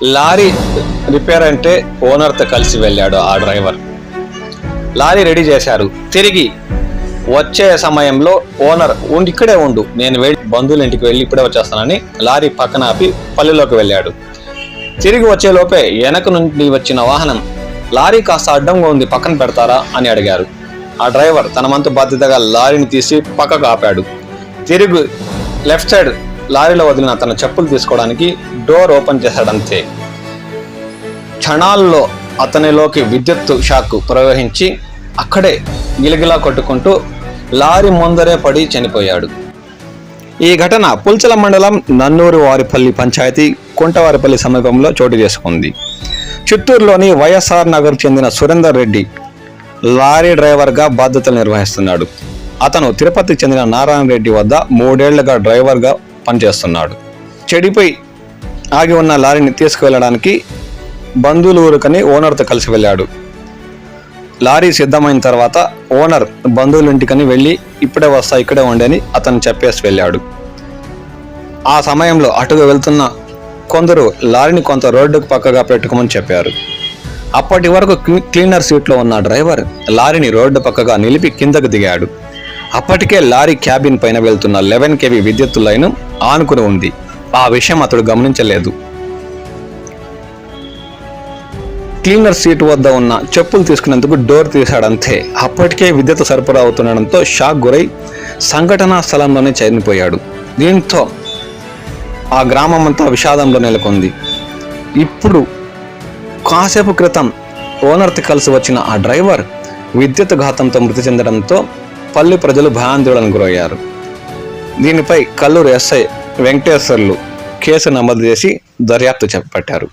Lorry repair అంటే ఓనర్తో కలిసి వెళ్ళాడు ఆ డ్రైవర్. లారీ రెడీ చేశారు. తిరిగి వచ్చే సమయంలో ఓనర్ ఇక్కడే ఉండు, నేను బంధువుల ఇంటికి వెళ్ళి ఇప్పుడే వచ్చేస్తానని లారీ పక్కన ఆపి పల్లెలోకి వెళ్ళాడు. తిరిగి వచ్చేలోపే వెనక నుండి వచ్చిన వాహనం లారీ కాస్త అడ్డంగా ఉంది, పక్కన పెడతారా అని అడిగారు. ఆ డ్రైవర్ తన వంతు బాధ్యతగా లారీని తీసి పక్కకు ఆపాడు. తిరిగి లెఫ్ట్ సైడ్ లారీలో వదిలిన తన చెప్పులు తీసుకోవడానికి డోర్ ఓపెన్ చేశాడంతే. క్షణాల్లో అతనిలోకి విద్యుత్ షాక్ ప్రవహించి అక్కడే గిలగిలా కొట్టుకుంటూ లారీ ముందరే పడి చనిపోయాడు. ఈ ఘటన పుల్చల మండలం నన్నూరు వారిపల్లి పంచాయతీ కుంటవారిపల్లి సమీపంలో చోటు చేసుకుంది. చిత్తూరులోని వైఎస్ఆర్ నగర్ చెందిన సురేందర్ రెడ్డి లారీ డ్రైవర్గా బాధ్యతలు నిర్వహిస్తున్నాడు. అతను తిరుపతికి చెందిన నారాయణ రెడ్డి వద్ద 3 ఏళ్లుగా డ్రైవర్గా పనిచేస్తున్నాడు. చెడిపోయి ఆగి ఉన్న లారీని తీసుకువెళ్ళడానికి బంధువుల ఊరుకని ఓనర్తో కలిసి వెళ్ళాడు. లారీ సిద్ధమైన తర్వాత ఓనర్ బంధువుల ఇంటికని వెళ్ళి ఇప్పుడే వస్తా, ఇక్కడే ఉండని అతను చెప్పేసి వెళ్ళాడు. ఆ సమయంలో అటుగా వెళ్తున్న కొందరు లారీని కొంత రోడ్డుకు పక్కగా పెట్టుకోమని చెప్పారు. అప్పటి వరకు క్లీనర్ సీట్లో ఉన్న డ్రైవర్ లారీని రోడ్డు పక్కగా నిలిపి కిందకు దిగాడు. అప్పటికే లారీ క్యాబిన్ పైన వెళ్తున్న 11 kV విద్యుత్ లైన్ ఆనుకుని ఉంది. ఆ విషయం అతడు గమనించలేదు. క్లీనర్ సీట్ వద్ద ఉన్న చెప్పులు తీసుకునేందుకు డోర్ తీశాడంతే. అప్పటికే విద్యుత్ సరఫరా అవుతుండడంతో షాక్ గురై సంఘటనా స్థలంలోనే చనిపోయాడు. దీంతో ఆ గ్రామం అంతా విషాదంలో నెలకొంది. ఇప్పుడు కాసేపు క్రితం ఓనర్తో కలిసి వచ్చిన ఆ డ్రైవర్ విద్యుత్ ఘాతంతో మృతి చెందడంతో పల్లె ప్రజలు భయాందోళనకు గురయ్యారు. దీనిపై కల్లూరు ఎస్ఐ వెంకటేశ్వర్లు కేసు నమోదు చేసి దర్యాప్తు చేపట్టారు.